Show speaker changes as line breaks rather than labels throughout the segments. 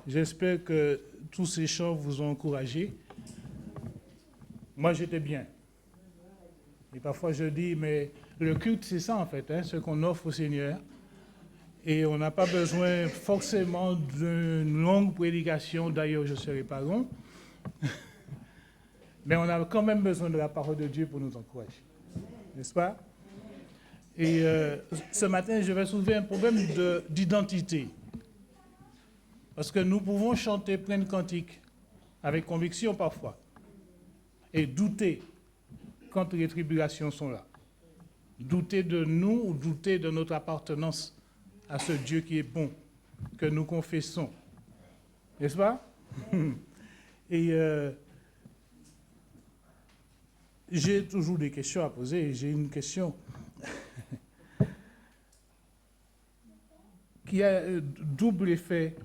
J'espère que tous ces chants vous ont encouragé. Moi, j'étais bien. Et parfois, je dis, mais le culte, c'est ça en fait, ce qu'on offre au Seigneur. Et on n'a pas besoin forcément d'une longue prédication. D'ailleurs, je ne serai pas long. Mais on a quand même besoin de la parole de Dieu pour nous encourager. N'est-ce pas? Et ce matin, je vais soulever un problème d'identité. Parce que nous pouvons chanter plein de cantiques, avec conviction parfois, et douter quand les tribulations sont là. Douter de nous ou douter de notre appartenance à ce Dieu qui est bon, que nous confessons. N'est-ce pas? Et j'ai toujours des questions à poser. J'ai une question qui a double effet.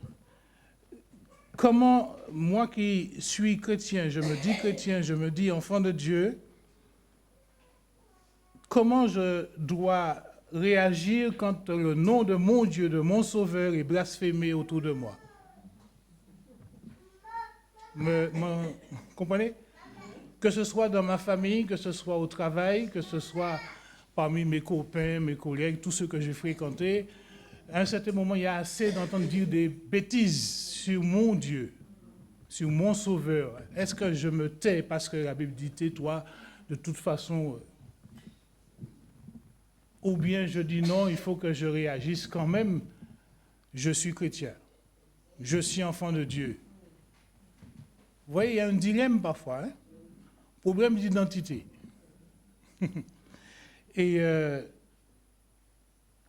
Comment, moi qui suis chrétien, je me dis enfant de Dieu, comment je dois réagir quand le nom de mon Dieu, de mon Sauveur est blasphémé autour de moi? Comprenez? Que ce soit dans ma famille, que ce soit au travail, que ce soit parmi mes copains, mes collègues, tous ceux que j'ai fréquentés, à un certain moment, il y a assez d'entendre dire des bêtises sur mon Dieu, sur mon Sauveur. Est-ce que je me tais parce que la Bible dit tais-toi de toute façon? Ou bien je dis non, il faut que je réagisse quand même. Je suis chrétien. Je suis enfant de Dieu. Vous voyez, il y a un dilemme parfois, problème d'identité. Et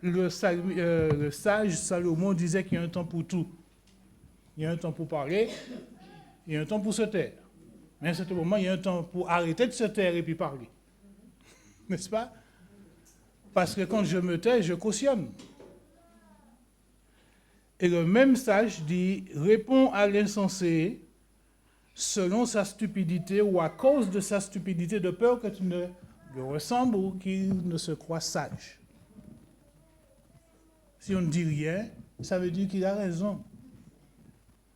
le sage Salomon disait qu'il y a un temps pour tout. Il y a un temps pour parler, il y a un temps pour se taire. Mais à un certain moment, il y a un temps pour arrêter de se taire et puis parler. N'est-ce pas? Parce que quand je me tais, je cautionne. Et le même sage dit, réponds à l'insensé selon sa stupidité ou à cause de sa stupidité, de peur que tu ne le ressembles ou qu'il ne se croit sage. Si on ne dit rien, ça veut dire qu'il a raison.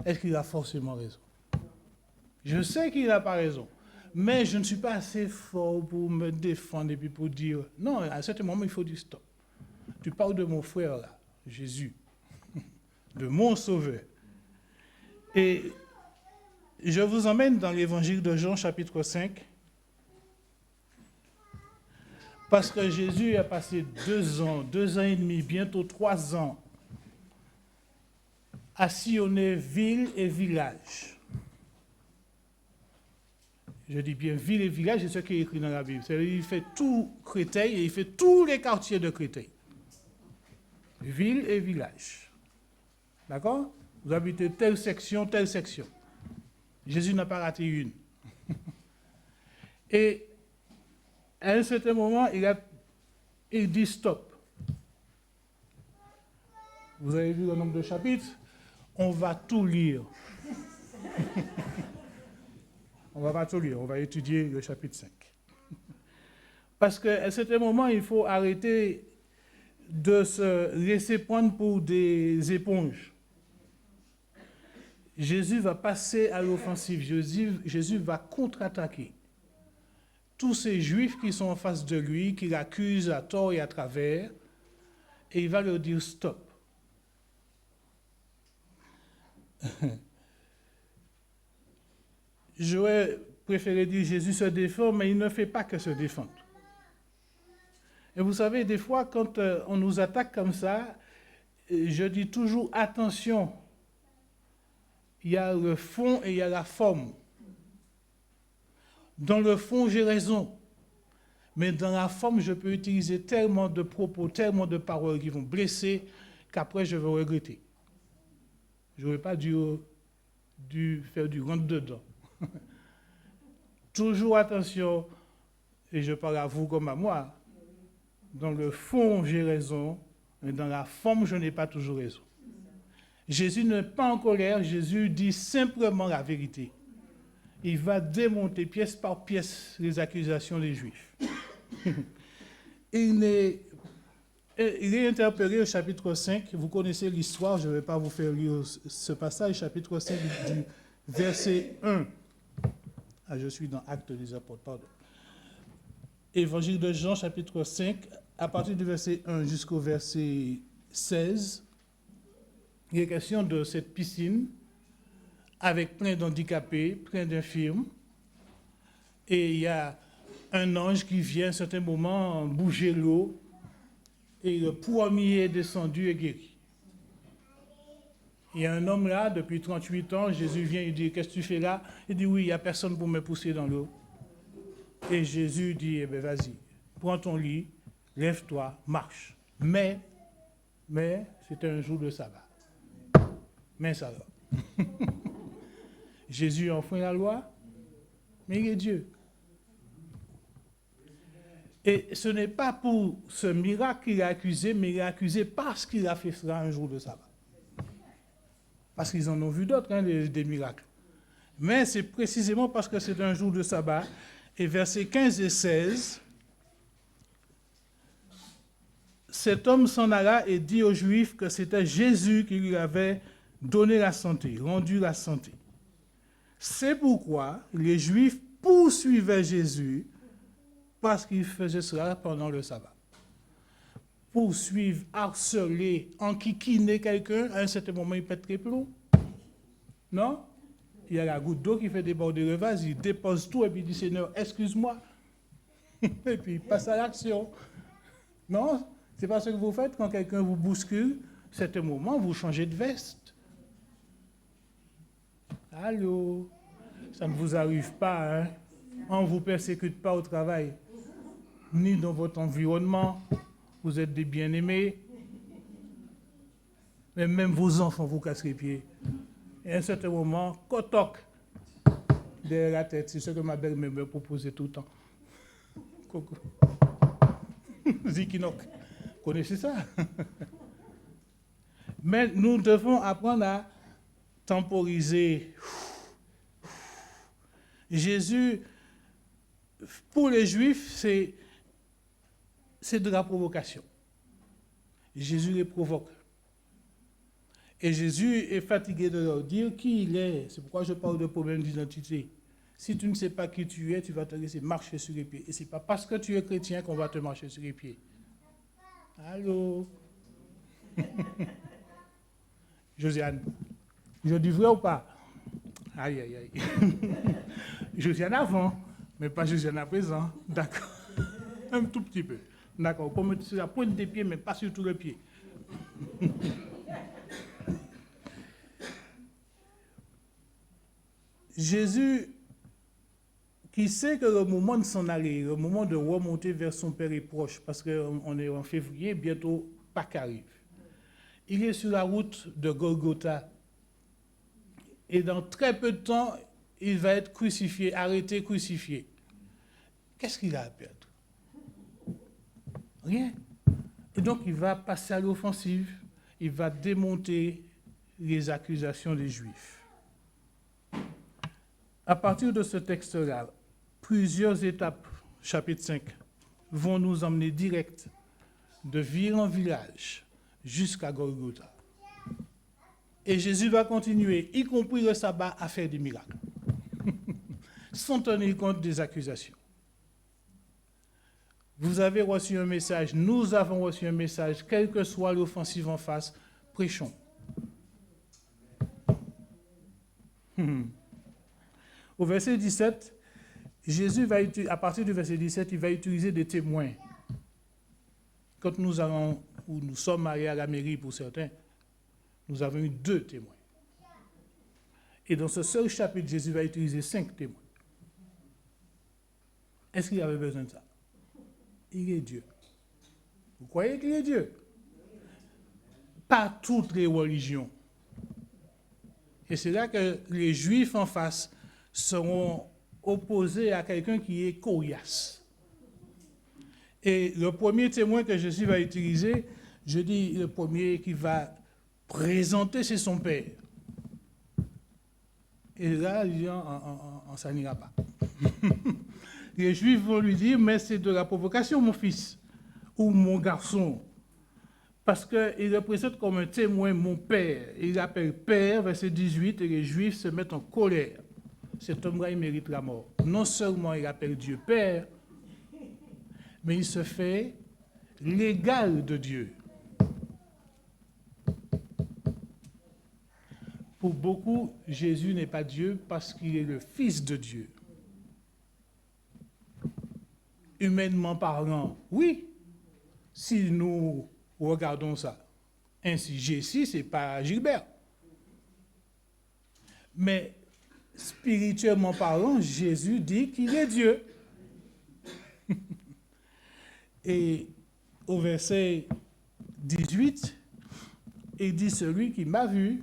Est-ce qu'il a forcément raison? Je sais qu'il n'a pas raison, mais je ne suis pas assez fort pour me défendre et puis pour dire... Non, à un certain moment, il faut dire stop. Tu parles de mon frère là, Jésus, de mon Sauveur. Et je vous emmène dans l'évangile de Jean, chapitre 5, parce que Jésus a passé 2 ans et demi, bientôt 3 ans, à sillonner ville et village. Je dis bien ville et village, c'est ce qui est écrit dans la Bible. C'est-à-dire, il fait tout Créteil et il fait tous les quartiers de Créteil. Ville et village. D'accord? Vous habitez telle section, telle section. Jésus n'a pas raté une. Et à un certain moment, il dit stop. Vous avez vu le nombre de chapitres? On va tout lire. On ne va pas tout lire, on va étudier le chapitre 5. Parce qu'à un certain moment, il faut arrêter de se laisser prendre pour des éponges. Jésus va passer à l'offensive, Jésus va contre-attaquer tous ces Juifs qui sont en face de lui, qui l'accusent à tort et à travers, et il va leur dire stop. J'aurais préféré dire Jésus se défend, mais il ne fait pas que se défendre. Et vous savez, des fois, quand on nous attaque comme ça, je dis toujours attention. Il y a le fond et il y a la forme. Dans le fond, j'ai raison. Mais dans la forme, je peux utiliser tellement de propos, tellement de paroles qui vont blesser qu'après, je vais regretter. Je n'aurais pas dû faire du rentre-dedans. Toujours attention, et je parle à vous comme à moi. Dans le fond, j'ai raison, mais dans la forme, je n'ai pas toujours raison. Jésus n'est pas en colère, Jésus dit simplement la vérité. Il va démonter pièce par pièce les accusations des Juifs. Il n'est Et il est interpellé au chapitre 5. Vous connaissez l'histoire, je ne vais pas vous faire lire ce passage, chapitre 5 du verset 1. Ah, je suis dans Actes des Apôtres, pardon. Évangile de Jean, chapitre 5, à partir du verset 1 jusqu'au verset 16, il est question de cette piscine avec plein d'handicapés, plein d'infirmes. Et il y a un ange qui vient à un certain moment bouger l'eau. Et le premier est descendu et guéri. Il y a un homme là, depuis 38 ans, Jésus vient, il dit, qu'est-ce que tu fais là? Il dit, oui, il n'y a personne pour me pousser dans l'eau. Et Jésus dit, eh bien, vas-y, prends ton lit, lève-toi, marche. Mais, c'était un jour de sabbat. Mais ça va. Jésus enfreint la loi, mais il est Dieu. Et ce n'est pas pour ce miracle qu'il est accusé, mais il est accusé parce qu'il a fait cela un jour de sabbat. Parce qu'ils en ont vu d'autres, des miracles. Mais c'est précisément parce que c'est un jour de sabbat. Et versets 15 et 16, cet homme s'en alla et dit aux Juifs que c'était Jésus qui lui avait donné la santé, rendu la santé. C'est pourquoi les Juifs poursuivaient Jésus parce qu'il faisait cela pendant le sabbat. Poursuivre, harceler, enquiquiner quelqu'un, à un certain moment, il pète les plombs. Non? Il y a la goutte d'eau qui fait déborder le vase, il dépose tout et puis il dit, Seigneur, excuse-moi. Et puis il passe à l'action. Non? C'est pas ce que vous faites quand quelqu'un vous bouscule. À un certain moment, vous changez de veste. Allô? Ça ne vous arrive pas, hein? On ne vous persécute pas au travail, ni dans votre environnement. Vous êtes des bien-aimés. Mais même vos enfants vous cassent les pieds. Et à un certain moment, kotok, derrière la tête. C'est ce que ma belle-mère me proposait tout le temps. Coco. Zikinok. Vous connaissez ça? Mais nous devons apprendre à temporiser. Jésus, pour les Juifs, c'est de la provocation. Jésus les provoque. Et Jésus est fatigué de leur dire qui il est. C'est pourquoi je parle de problème d'identité. Si tu ne sais pas qui tu es, tu vas te laisser marcher sur les pieds. Et ce n'est pas parce que tu es chrétien qu'on va te marcher sur les pieds. Allô? Josiane, je dis vrai ou pas? Aïe, aïe, aïe. Josiane avant, mais pas Josiane à présent. D'accord. Un tout petit peu. D'accord. Pour mettre sur la pointe des pieds, mais pas sur tout le pied. Jésus, qui sait que le moment de s'en aller, le moment de remonter vers son Père est proche, parce qu'on est en février, bientôt Pâques arrive. Il est sur la route de Golgotha. Et dans très peu de temps, il va être crucifié, arrêté, crucifié. Qu'est-ce qu'il a à perdre? Rien. Et donc, il va passer à l'offensive. Il va démonter les accusations des Juifs. À partir de ce texte-là, plusieurs étapes, chapitre 5, vont nous emmener direct de ville en village jusqu'à Golgotha. Et Jésus va continuer, y compris le sabbat, à faire des miracles, sans tenir compte des accusations. Vous avez reçu un message, nous avons reçu un message, quelle que soit l'offensive en face, prêchons. Au verset 17, Jésus va à partir du verset 17, il va utiliser des témoins. Quand nous allons, ou nous sommes allés à la mairie pour certains, nous avons eu 2 témoins. Et dans ce seul chapitre, Jésus va utiliser 5 témoins. Est-ce qu'il avait besoin de ça? Il est Dieu. Vous croyez qu'il est Dieu? Pas toutes les religions. Et c'est là que les Juifs en face seront opposés à quelqu'un qui est coriace. Et le premier témoin que Jésus va utiliser, je dis le premier qui va présenter, c'est son Père. Et là, il dit, ça n'ira pas. Les Juifs vont lui dire, mais c'est de la provocation, mon fils, ou mon garçon. Parce qu'il représente comme un témoin mon père. Il l'appelle père, verset 18, et les Juifs se mettent en colère. Cet homme-là, il mérite la mort. Non seulement il appelle Dieu père, mais il se fait l'égal de Dieu. Pour beaucoup, Jésus n'est pas Dieu parce qu'il est le Fils de Dieu. Humainement parlant, oui, si nous regardons ça. Ainsi, Jessie, ce n'est pas Gilbert. Mais spirituellement parlant, Jésus dit qu'il est Dieu. Et au verset 18, il dit celui qui m'a vu.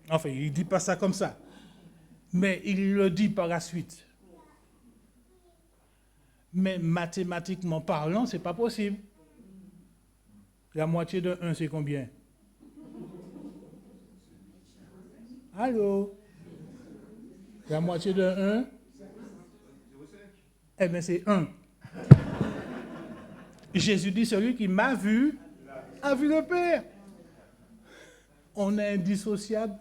Enfin, il ne dit pas ça comme ça. Mais il le dit par la suite. Mais mathématiquement parlant, ce n'est pas possible. La moitié de 1, c'est combien? Allô? La moitié de 1? Eh bien, c'est 1. Jésus dit, celui qui m'a vu, a vu le Père. On est indissociable.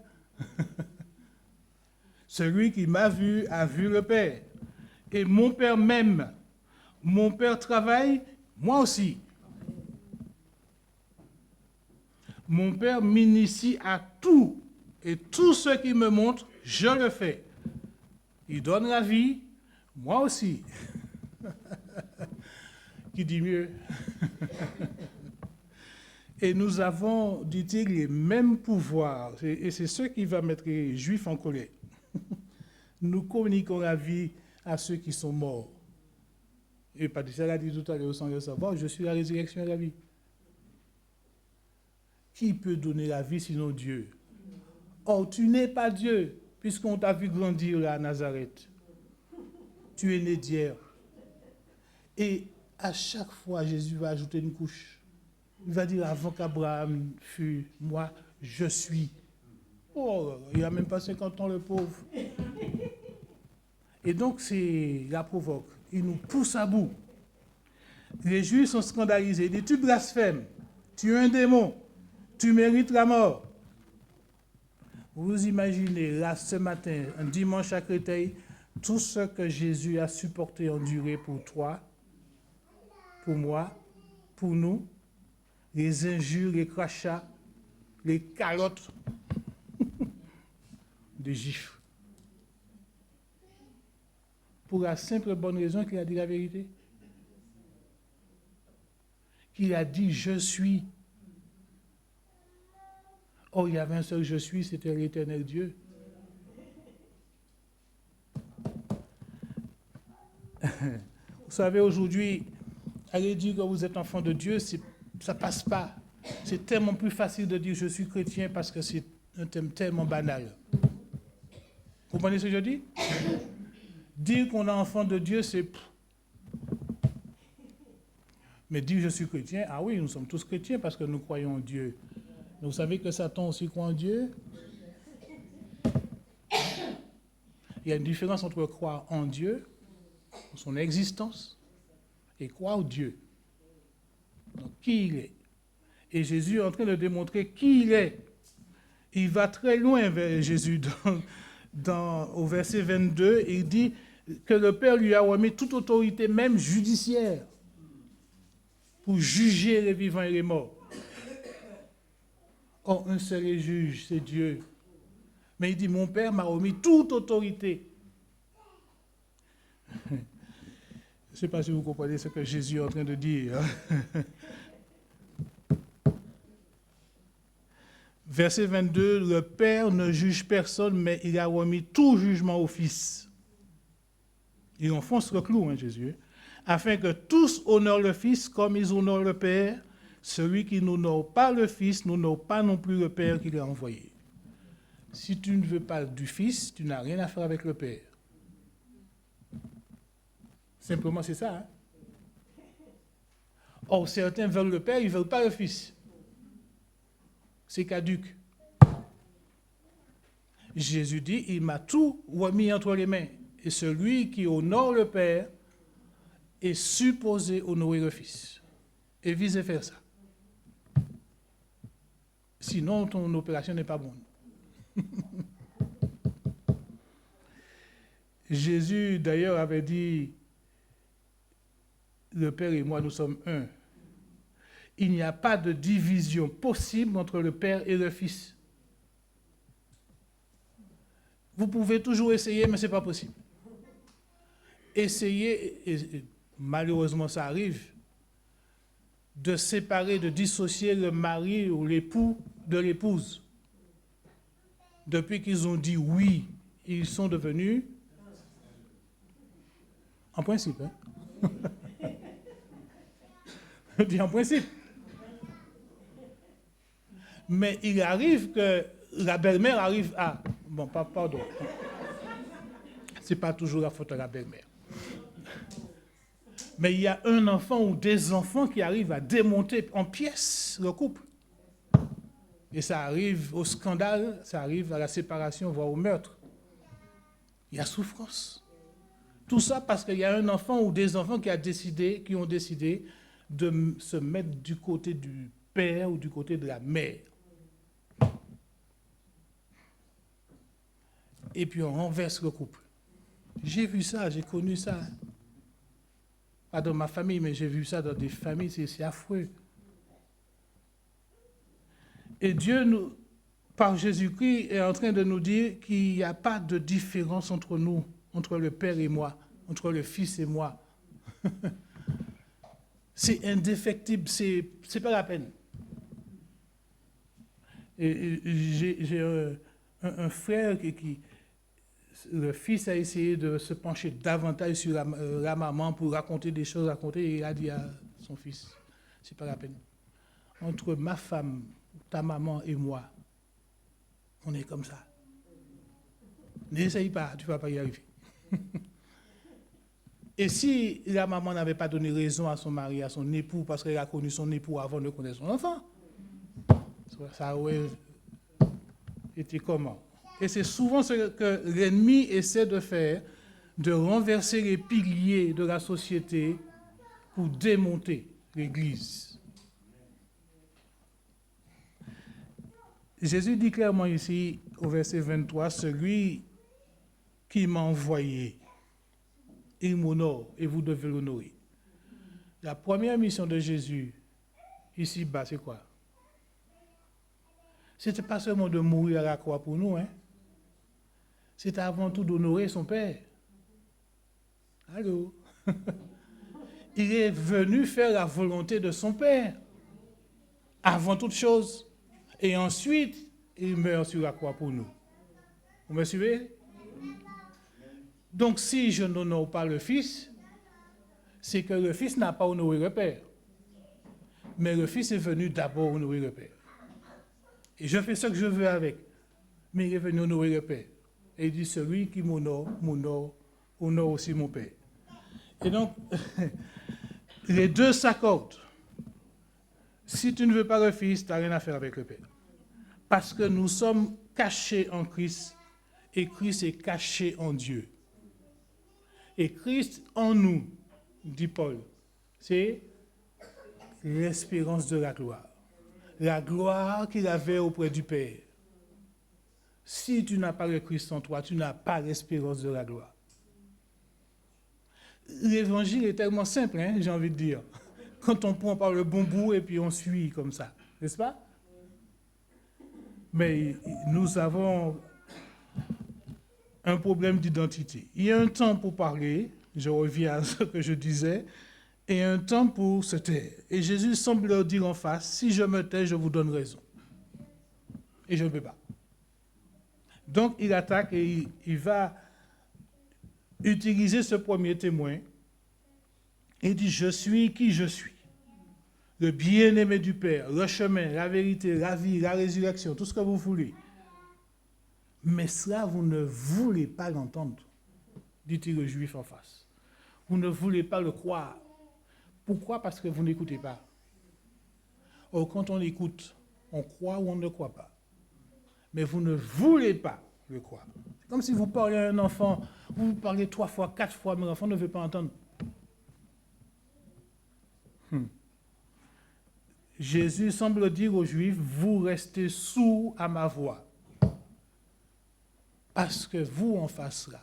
Celui qui m'a vu, a vu le Père. Et mon Père m'aime. Mon Père travaille, moi aussi. Mon Père m'initie à tout. Et tout ce qu'il me montre, je le fais. Il donne la vie, moi aussi. Qui dit mieux? Et nous avons, dit-il, les mêmes pouvoirs. Et c'est ce qui va mettre les Juifs en colère. Nous communiquons la vie à ceux qui sont morts. Et Patricia l'a dit tout à l'heure sans le savoir, je suis la résurrection et la vie. Qui peut donner la vie sinon Dieu? Or, tu n'es pas Dieu, puisqu'on t'a vu grandir là à Nazareth. Tu es né d'hier. Et à chaque fois, Jésus va ajouter une couche. Il va dire, avant qu'Abraham fût, moi, je suis. Oh, il n'a même pas 50 ans, le pauvre. Et donc, c'est la provoque. Il nous pousse à bout. Les Juifs sont scandalisés. Ils disent, tu blasphèmes, tu es un démon, tu mérites la mort. Vous imaginez, là, ce matin, un dimanche à Créteil, tout ce que Jésus a supporté, enduré pour toi, pour moi, pour nous, les injures, les crachats, les calottes de gifles. Pour la simple bonne raison qu'il a dit la vérité. Qu'il a dit « je suis ». Oh, il y avait un seul « je suis », c'était l'éternel Dieu. Vous savez, aujourd'hui, allez dire que vous êtes enfant de Dieu, ça ne passe pas. C'est tellement plus facile de dire « je suis chrétien » parce que c'est un thème tellement banal. Vous comprenez ce que je dis? Dire qu'on est enfant de Dieu, c'est... Mais dire je suis chrétien, ah oui, nous sommes tous chrétiens parce que nous croyons en Dieu. Mais vous savez que Satan aussi croit en Dieu? Il y a une différence entre croire en Dieu, son existence, et croire en Dieu. Donc, qui il est? Et Jésus est en train de démontrer qui il est. Il va très loin vers Jésus au verset 22, il dit que le Père lui a remis toute autorité, même judiciaire, pour juger les vivants et les morts. Or, un seul est juge, c'est Dieu. Mais il dit, mon Père m'a remis toute autorité. Je ne sais pas si vous comprenez ce que Jésus est en train de dire. Verset 22, le Père ne juge personne, mais il a remis tout jugement au Fils. Il enfonce le clou, Jésus, afin que tous honorent le Fils comme ils honorent le Père. Celui qui n'honore pas le Fils n'honore pas non plus le Père qui l'a envoyé. Si tu ne veux pas du Fils, tu n'as rien à faire avec le Père. Simplement, c'est ça. Or, certains veulent le Père, ils ne veulent pas le Fils. C'est caduc. Jésus dit, il m'a tout remis entre les mains. Et celui qui honore le Père est supposé honorer le Fils. Et vice-versa. Sinon, ton opération n'est pas bonne. Jésus, d'ailleurs, avait dit, le Père et moi, nous sommes un. Il n'y a pas de division possible entre le Père et le Fils. Vous pouvez toujours essayer, mais ce n'est pas possible. Essayez, et malheureusement ça arrive, de séparer, de dissocier le mari ou l'époux de l'épouse. Depuis qu'ils ont dit oui, ils sont devenus, en principe, hein? Je dis en principe. Mais il arrive que la belle-mère arrive à... Bon, pardon. Ce n'est pas toujours la faute de la belle-mère. Mais il y a un enfant ou des enfants qui arrivent à démonter en pièces le couple. Et ça arrive au scandale, ça arrive à la séparation, voire au meurtre. Il y a souffrance. Tout ça parce qu'il y a un enfant ou des enfants qui ont décidé de se mettre du côté du père ou du côté de la mère. Et puis on renverse le couple. J'ai vu ça, j'ai connu ça. Pas dans ma famille, mais j'ai vu ça dans des familles, c'est affreux. Et Dieu, par Jésus-Christ, est en train de nous dire qu'il n'y a pas de différence entre nous, entre le Père et moi, entre le Fils et moi. C'est indéfectible, c'est pas la peine. Et j'ai un frère qui le fils a essayé de se pencher davantage sur la maman pour raconter des choses, et il a dit à son fils, c'est pas la peine. Entre ma femme, ta maman et moi, on est comme ça. N'essaye pas, tu ne vas pas y arriver. Et si la maman n'avait pas donné raison à son mari, à son époux, parce qu'elle a connu son époux avant de connaître son enfant, ça aurait été comment? Et c'est souvent ce que l'ennemi essaie de faire, de renverser les piliers de la société pour démonter l'Église. Jésus dit clairement ici, au verset 23, « Celui qui m'a envoyé, il m'honore et vous devez l'honorer. » La première mission de Jésus, ici-bas, c'est quoi? Ce n'était pas seulement de mourir à la croix pour nous, hein? C'était avant tout d'honorer son Père. Allô? Il est venu faire la volonté de son Père, avant toute chose. Et ensuite, il meurt sur la croix pour nous. Vous me suivez? Donc, si je n'honore pas le Fils, c'est que le Fils n'a pas honoré le Père. Mais le Fils est venu d'abord honorer le Père. Et je fais ce que je veux avec. Mais il est venu honorer le Père. Et il dit, celui qui m'honore, honore aussi mon Père. Et donc, les deux s'accordent. Si tu ne veux pas le Fils, tu n'as rien à faire avec le Père. Parce que nous sommes cachés en Christ, et Christ est caché en Dieu. Et Christ en nous, dit Paul, c'est l'espérance de la gloire. La gloire qu'il avait auprès du Père. Si tu n'as pas le Christ en toi, tu n'as pas l'espérance de la gloire. L'évangile est tellement simple, hein, j'ai envie de dire. Quand on prend par le bon bout et puis on suit comme ça, n'est-ce pas? Mais nous avons un problème d'identité. Il y a un temps pour parler, je reviens à ce que je disais, et un temps pour se taire. Et Jésus semble leur dire en face, si je me tais, je vous donne raison. Et je ne peux pas. Donc il attaque et il va utiliser ce premier témoin et dit, je suis qui je suis. Le bien-aimé du Père, le chemin, la vérité, la vie, la résurrection, tout ce que vous voulez. Mais cela, vous ne voulez pas l'entendre, dit-il au juif en face. Vous ne voulez pas le croire. Pourquoi? Parce que vous n'écoutez pas. Or, quand on écoute, on croit ou on ne croit pas. Mais vous ne voulez pas le croire. C'est comme si vous parlez à un enfant, vous parlez 3 fois, 4 fois, mais l'enfant ne veut pas entendre. Jésus semble dire aux Juifs, vous restez sourds à ma voix. Parce que vous, en face là,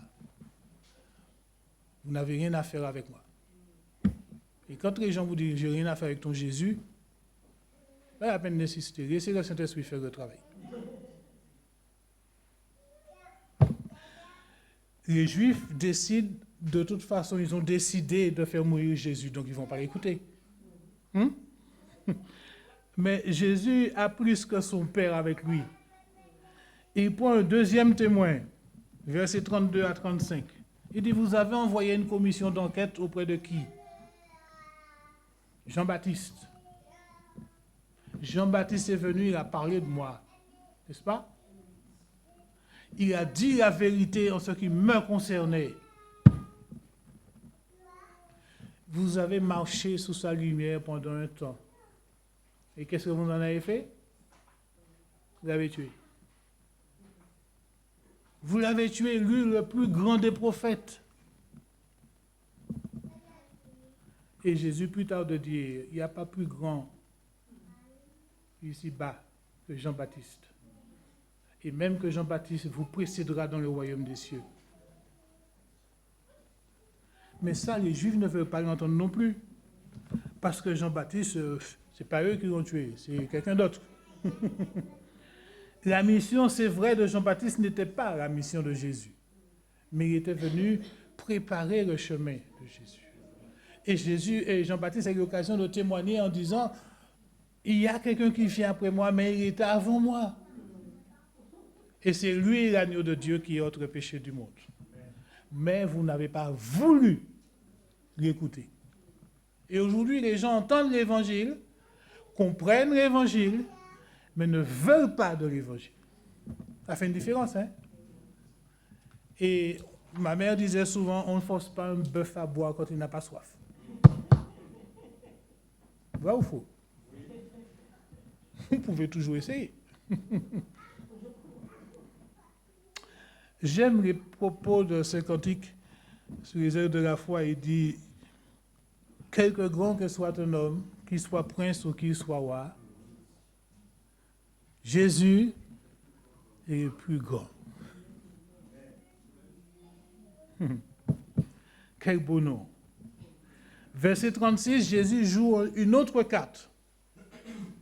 vous n'avez rien à faire avec moi. Et quand les gens vous disent, j'ai rien à faire avec ton Jésus, pas la peine d'insister. Laissez le Saint-Esprit faire le travail. Les Juifs décident, de toute façon, ils ont décidé de faire mourir Jésus, donc ils ne vont pas l'écouter. Mais Jésus a plus que son Père avec lui. Il prend un deuxième témoin, versets 32 à 35. Il dit, vous avez envoyé une commission d'enquête auprès de qui? Jean-Baptiste. Jean-Baptiste est venu, il a parlé de moi, n'est-ce pas? Il a dit la vérité en ce qui me concernait. Vous avez marché sous sa lumière pendant un temps. Et qu'est-ce que vous en avez fait? Vous l'avez tué. Vous l'avez tué, lui, le plus grand des prophètes. Et Jésus, plus tard, de dire, il n'y a pas plus grand ici-bas que Jean-Baptiste. Et même que Jean-Baptiste vous précédera dans le royaume des cieux. Mais ça, les Juifs ne veulent pas l'entendre non plus. Parce que Jean-Baptiste, ce n'est pas eux qui l'ont tué, c'est quelqu'un d'autre. La mission, c'est vrai, de Jean-Baptiste n'était pas la mission de Jésus. Mais il était venu préparer le chemin de Jésus. Et Jésus et Jean-Baptiste ont eu l'occasion de témoigner en disant, il y a quelqu'un qui vient après moi, mais il était avant moi. Et c'est lui l'agneau de Dieu qui ôte le péché du monde. Mais vous n'avez pas voulu l'écouter. Et aujourd'hui, les gens entendent l'évangile, comprennent l'évangile, mais ne veulent pas de l'évangile. Ça fait une différence, hein? Et ma mère disait souvent, on ne force pas un bœuf à boire quand il n'a pas soif. Vrai ou faux? Vous pouvez toujours essayer. J'aime les propos de Saint Cantique sur les œuvres de la foi. Il dit, quelque grand que soit un homme, qu'il soit prince ou qu'il soit roi, Jésus est le plus grand. Quel beau nom. Verset 36, Jésus joue une autre carte.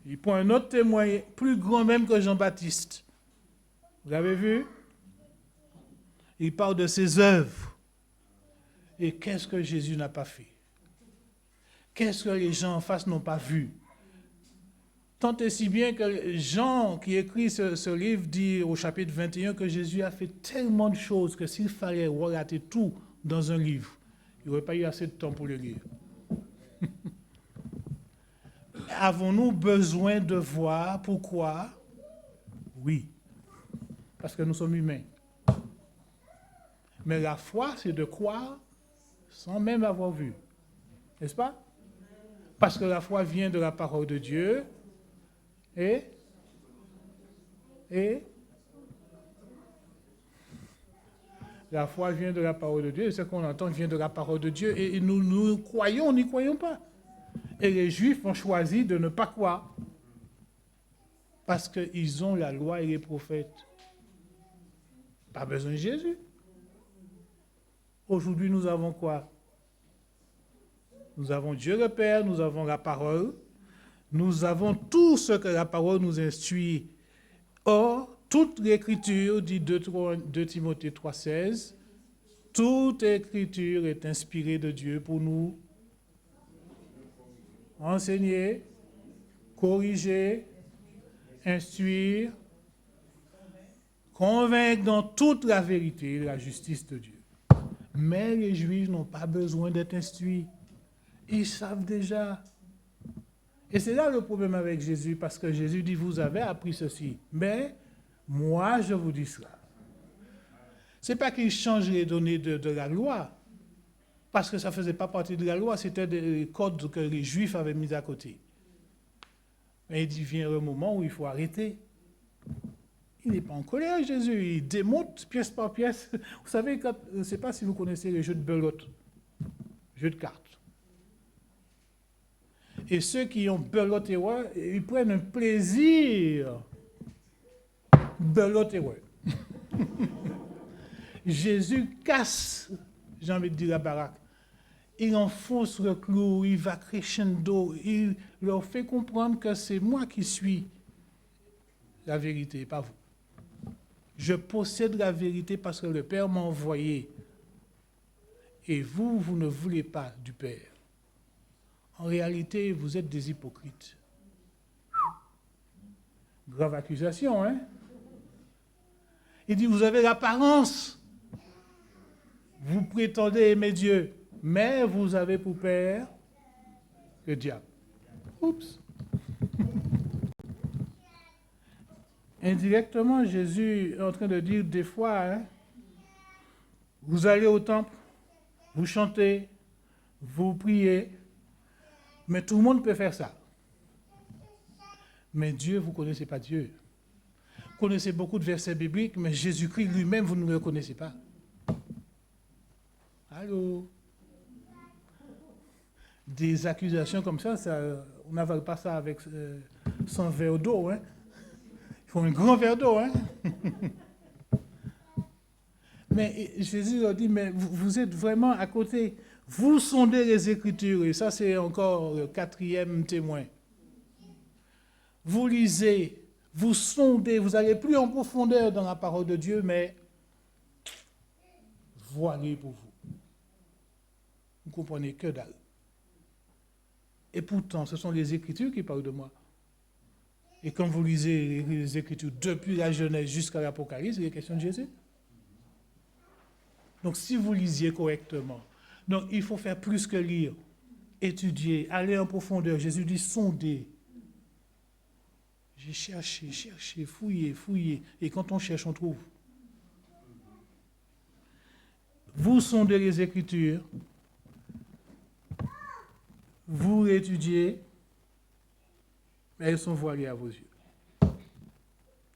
Il prend un autre témoin, plus grand même que Jean-Baptiste. Vous l'avez vu? Il parle de ses œuvres. Et qu'est-ce que Jésus n'a pas fait? Qu'est-ce que les gens en face n'ont pas vu? Tant et si bien que Jean, qui écrit ce livre, dit au chapitre 21 que Jésus a fait tellement de choses que s'il fallait relater tout dans un livre, il n'y aurait pas eu assez de temps pour le lire. Avons-nous besoin de voir pourquoi? Oui, parce que nous sommes humains. Mais la foi, c'est de croire sans même avoir vu. N'est-ce pas? Parce que la foi vient de la parole de Dieu et la foi vient de la parole de Dieu et ce qu'on entend vient de la parole de Dieu et nous croyons, n'y croyons pas. Et les Juifs ont choisi de ne pas croire parce qu'ils ont la loi et les prophètes. Pas besoin de Jésus. Aujourd'hui, nous avons quoi? Nous avons Dieu le Père, nous avons la parole, nous avons tout ce que la parole nous instruit. Or, toute l'écriture, dit 2 Timothée 3,16, toute écriture est inspirée de Dieu pour nous enseigner, corriger, instruire, convaincre dans toute la vérité et la justice de Dieu. Mais les Juifs n'ont pas besoin d'être instruits. Ils savent déjà. Et c'est là le problème avec Jésus, parce que Jésus dit, vous avez appris ceci, mais moi je vous dis cela. Ce n'est pas qu'il change les données de la loi, parce que ça ne faisait pas partie de la loi, c'était des codes que les Juifs avaient mis à côté. Mais il vient un moment où il faut arrêter. Il n'est pas en colère, Jésus. Il démonte pièce par pièce. Vous savez, je ne sais pas si vous connaissez les jeux de belote, jeux de cartes. Et ceux qui ont belotté, ils prennent un plaisir. Belotté, Jésus casse, j'ai envie de dire, la baraque. Il enfonce le clou, il va crescendo, il leur fait comprendre que c'est moi qui suis la vérité, pas vous. Je possède la vérité parce que le Père m'a envoyé. Et vous, vous ne voulez pas du Père. En réalité, vous êtes des hypocrites. Grave accusation, hein? Il dit, vous avez l'apparence. Vous prétendez aimer Dieu, mais vous avez pour père le diable. Oups. Indirectement, Jésus est en train de dire des fois, hein, vous allez au temple, vous chantez, vous priez, mais tout le monde peut faire ça. Mais Dieu, vous ne connaissez pas Dieu. Vous connaissez beaucoup de versets bibliques, mais Jésus-Christ lui-même, vous ne le connaissez pas. Allô? Des accusations comme ça, on n'avale pas ça avec 100 verres d'eau. Hein? Il faut un grand verre d'eau. Hein? Mais Jésus leur dit, mais vous êtes vraiment à côté. Vous sondez les Écritures, et ça c'est encore le 4e témoin. Vous lisez, vous sondez, vous n'allez plus en profondeur dans la parole de Dieu, mais voilé pour vous. Vous ne comprenez que dalle. Et pourtant, ce sont les Écritures qui parlent de moi. Et quand vous lisez les Écritures depuis la Genèse jusqu'à l'Apocalypse, il est question de Jésus. Donc, si vous lisiez correctement, donc il faut faire plus que lire, étudier, aller en profondeur. Jésus dit sonder. J'ai cherché, fouillé. Et quand on cherche, on trouve. Vous sondez les Écritures. Vous étudiez, mais elles sont voilées à vos yeux.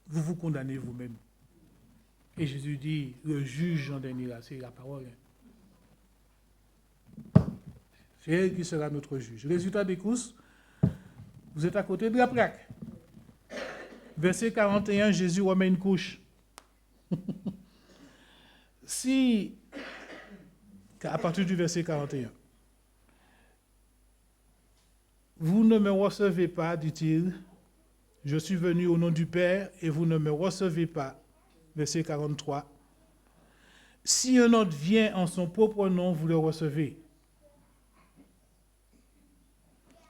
Vous vous condamnez vous-même. Et Jésus dit, le juge en dernier là, c'est la parole. C'est elle qui sera notre juge. Résultat des courses, vous êtes à côté de la plaque. Verset 41, Jésus remet une couche. Si, à partir du verset 41, vous ne me recevez pas, dit-il, je suis venu au nom du Père et vous ne me recevez pas. Verset 43. Si un autre vient en son propre nom, vous le recevez.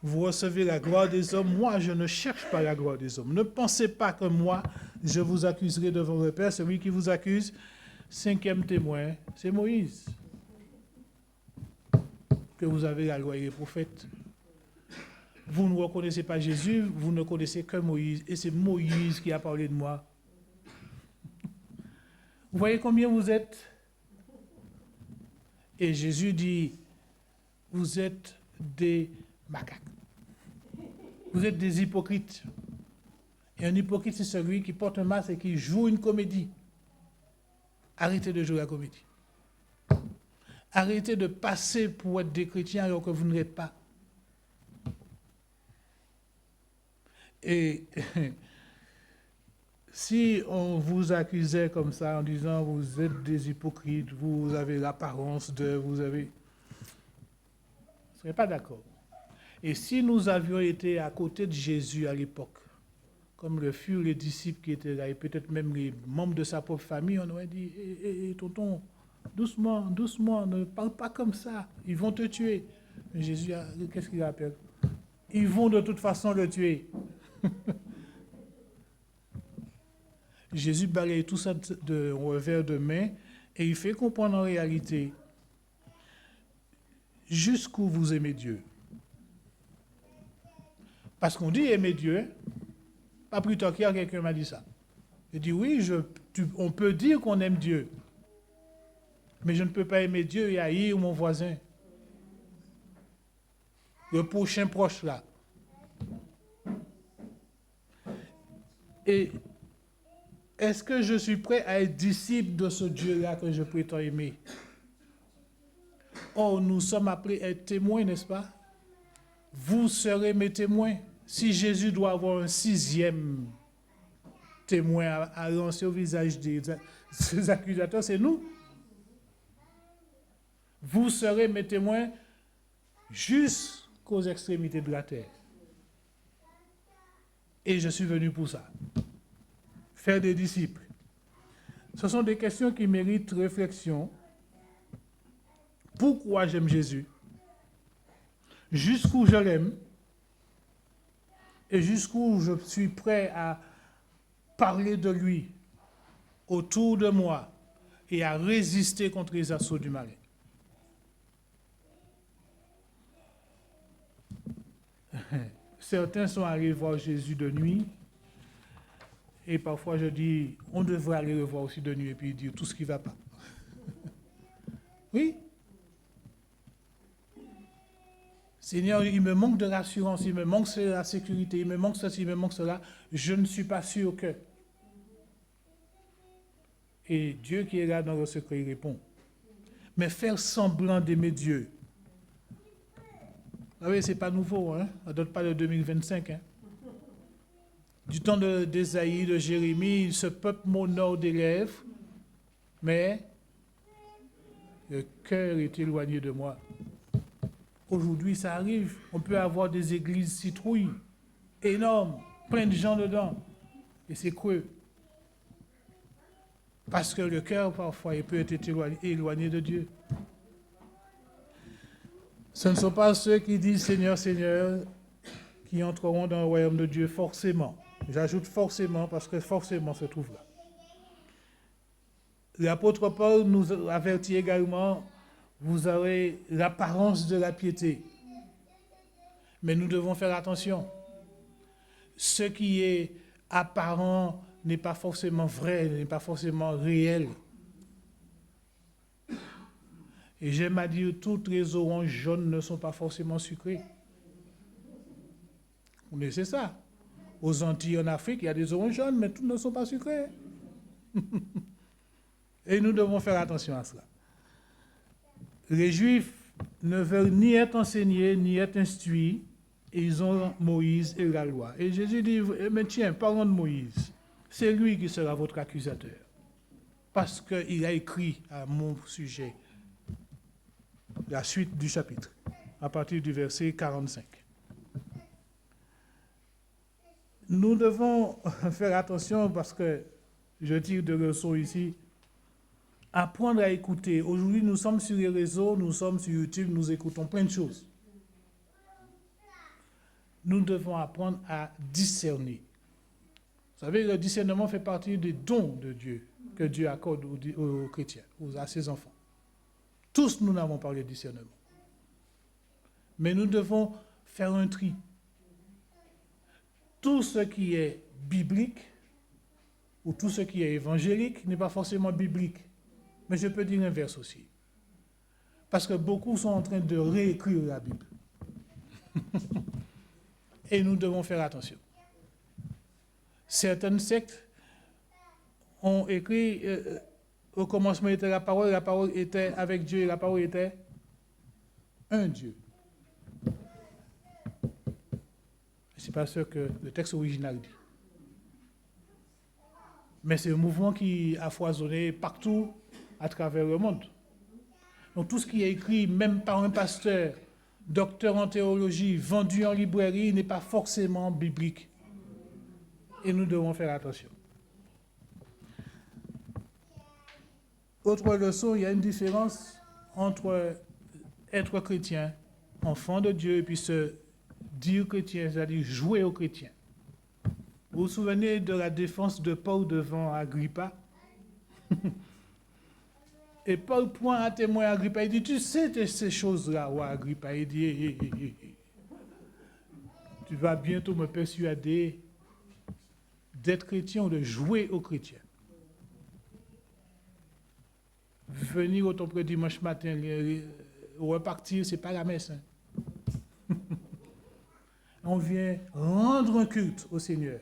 Vous recevez la gloire des hommes. Moi, je ne cherche pas la gloire des hommes. Ne pensez pas que moi, je vous accuserai devant le Père. Celui qui vous accuse, 5e témoin, c'est Moïse. Que vous avez la loi et les prophètes. Vous ne reconnaissez pas Jésus, vous ne connaissez que Moïse. Et c'est Moïse qui a parlé de moi. Vous voyez combien vous êtes? Et Jésus dit, vous êtes des macaques. Vous êtes des hypocrites. Et un hypocrite, c'est celui qui porte un masque et qui joue une comédie. Arrêtez de jouer la comédie. Arrêtez de passer pour être des chrétiens alors que vous ne l'êtes pas. Et si on vous accusait comme ça en disant vous êtes des hypocrites, vous avez l'apparence de, vous avez... Je ne serais pas d'accord. Et si nous avions été à côté de Jésus à l'époque, comme le furent les disciples qui étaient là, et peut-être même les membres de sa propre famille, on aurait dit, tonton, doucement, ne parle pas comme ça, ils vont te tuer. Mais Jésus, qu'est-ce qu'il appelle? Ils vont de toute façon le tuer. Jésus balaye tout ça de revers de main et il fait comprendre en réalité jusqu'où vous aimez Dieu. Parce qu'on dit aimer Dieu, pas plus tard qu'hier quelqu'un m'a dit ça. Il dit oui, on peut dire qu'on aime Dieu, mais je ne peux pas aimer Dieu et haïr mon voisin. Le prochain proche là. Et est-ce que je suis prêt à être disciple de ce Dieu-là que je prétends aimer? Oh, nous sommes appelés à être témoins, n'est-ce pas? vous serez mes témoins. Si Jésus doit avoir un sixième témoin à lancer au visage des accusateurs, c'est nous. Vous serez mes témoins jusqu'aux extrémités de la terre. Et je suis venu pour ça. Faire des disciples. Ce sont des questions qui méritent réflexion. Pourquoi j'aime Jésus? Jusqu'où je l'aime? Et jusqu'où je suis prêt à parler de lui autour de moi et à résister contre les assauts du mal. Certains sont allés voir Jésus de nuit et parfois je dis, on devrait aller le voir aussi de nuit et puis dire tout ce qui ne va pas. Oui. Seigneur, il me manque de l'assurance, il me manque de la sécurité, il me manque ceci, il me manque cela. Je ne suis pas sûr que. Et Dieu qui est là dans le secret, il répond. Mais faire semblant d'aimer Dieu. Vous savez, ce n'est pas nouveau, hein? Ça ne date pas de 2025. Hein? Du temps d'Ésaïe, de Jérémie, ce peuple m'honore des lèvres, mais le cœur est éloigné de moi. Aujourd'hui, ça arrive. On peut avoir des églises citrouilles, énormes, plein de gens dedans. Et c'est creux. Parce que le cœur, parfois, il peut être éloigné de Dieu. Ce ne sont pas ceux qui disent Seigneur, Seigneur, qui entreront dans le royaume de Dieu forcément. J'ajoute forcément parce que forcément se trouve là. L'apôtre Paul nous avertit également, vous aurez l'apparence de la piété. Mais nous devons faire attention. Ce qui est apparent n'est pas forcément vrai, n'est pas forcément réel. Et j'aime à dire, toutes les oranges jaunes ne sont pas forcément sucrées. Vous connaissez ça? Aux Antilles, en Afrique, il y a des oranges jaunes, mais toutes ne sont pas sucrées. Et nous devons faire attention à cela. Les Juifs ne veulent ni être enseignés, ni être instruits, et ils ont Moïse et la loi. Et Jésus dit, mais tiens, parlons de Moïse. C'est lui qui sera votre accusateur. Parce qu'il a écrit à mon sujet la suite du chapitre, à partir du verset 45. Nous devons faire attention parce que je tire de leçons ici. Apprendre à écouter. Aujourd'hui, nous sommes sur les réseaux, nous sommes sur YouTube, nous écoutons plein de choses. Nous devons apprendre à discerner. Vous savez, le discernement fait partie des dons de Dieu que Dieu accorde aux chrétiens, à ses enfants. Tous, nous n'avons pas le discernement. Mais nous devons faire un tri. Tout ce qui est biblique ou tout ce qui est évangélique n'est pas forcément biblique. Mais je peux dire l'inverse aussi. Parce que beaucoup sont en train de réécrire la Bible. Et nous devons faire attention. Certaines sectes ont écrit au commencement était la parole était avec Dieu et la parole était un Dieu. Ce n'est pas ce que le texte original dit. Mais c'est un mouvement qui a foisonné partout à travers le monde. Donc tout ce qui est écrit, même par un pasteur, docteur en théologie, vendu en librairie, n'est pas forcément biblique. Et nous devons faire attention. Autre leçon, il y a une différence entre être chrétien, enfant de Dieu, et puis se dire chrétien, c'est-à-dire jouer au chrétien. Vous vous souvenez de la défense de Paul devant Agrippa? Et Paul pointe à témoin Agrippa, il dit, tu sais ces choses-là, ouais, Agrippa, il dit, tu vas bientôt me persuader d'être chrétien ou de jouer au chrétien. Venir au temple dimanche matin, repartir, ce n'est pas la messe. Hein. On vient rendre un culte au Seigneur.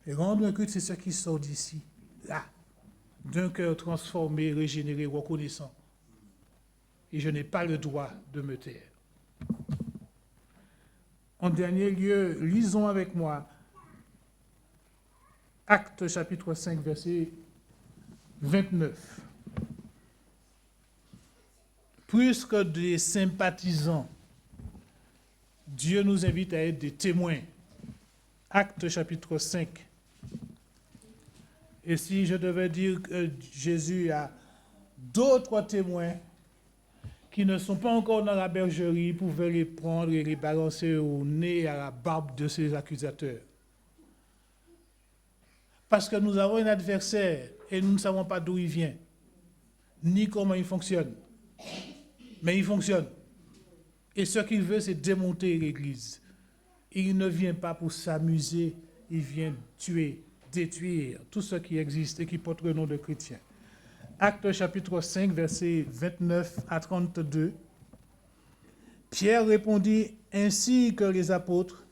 Et rendre un culte, c'est ce qui sort d'ici, là, d'un cœur transformé, régénéré, reconnaissant. Et je n'ai pas le droit de me taire. En dernier lieu, lisons avec moi Actes chapitre 5, verset 29. Plus que des sympathisants, Dieu nous invite à être des témoins. Actes chapitre 5. Et si je devais dire que Jésus a d'autres témoins qui ne sont pas encore dans la bergerie, pouvaient les prendre et les balancer au nez et à la barbe de ses accusateurs. Parce que nous avons un adversaire et nous ne savons pas d'où il vient, ni comment il fonctionne. Mais il fonctionne. Et ce qu'il veut, c'est démonter l'Église. Il ne vient pas pour s'amuser, il vient tuer, détruire tout ce qui existe et qui porte le nom de chrétien. Actes chapitre 5, versets 29 à 32. Pierre répondit, ainsi que les apôtres,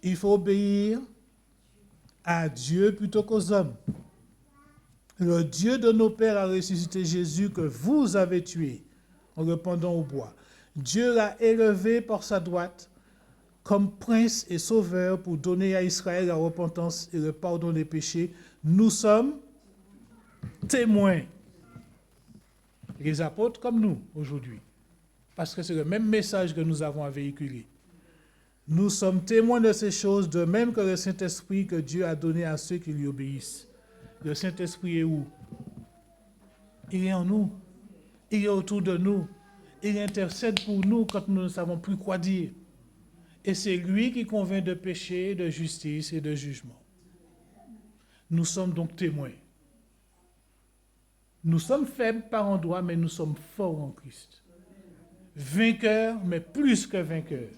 il faut obéir à Dieu plutôt qu'aux hommes. Le Dieu de nos pères a ressuscité Jésus que vous avez tué en le pendant au bois. Dieu l'a élevé par sa droite comme prince et sauveur pour donner à Israël la repentance et le pardon des péchés. Nous sommes témoins. Les apôtres comme nous aujourd'hui. Parce que c'est le même message que nous avons à véhiculer. Nous sommes témoins de ces choses, de même que le Saint-Esprit que Dieu a donné à ceux qui lui obéissent. Le Saint-Esprit est où? Il est en nous. Il est autour de nous. Il intercède pour nous quand nous ne savons plus quoi dire. Et c'est lui qui convainc de péché, de justice et de jugement. Nous sommes donc témoins. Nous sommes faibles par endroits, mais nous sommes forts en Christ. Vainqueurs, mais plus que vainqueurs.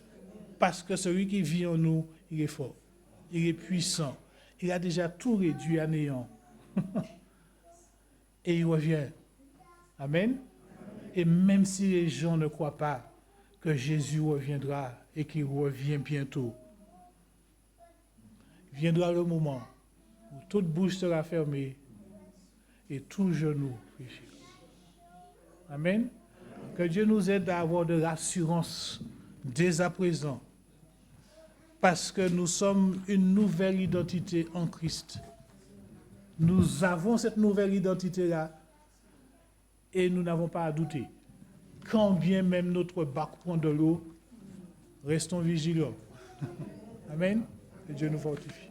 Parce que celui qui vit en nous, il est fort. Il est puissant. Il a déjà tout réduit à néant. Et il revient. Amen. Et même si les gens ne croient pas que Jésus reviendra et qu'il revient bientôt, viendra le moment où toute bouche sera fermée et tout genou fléchira. Amen. Que Dieu nous aide à avoir de l'assurance dès à présent, parce que nous sommes une nouvelle identité en Christ. Nous avons cette nouvelle identité-là et nous n'avons pas à douter. Quand bien même notre barque prend de l'eau, restons vigilants. Amen. Que Dieu nous fortifie.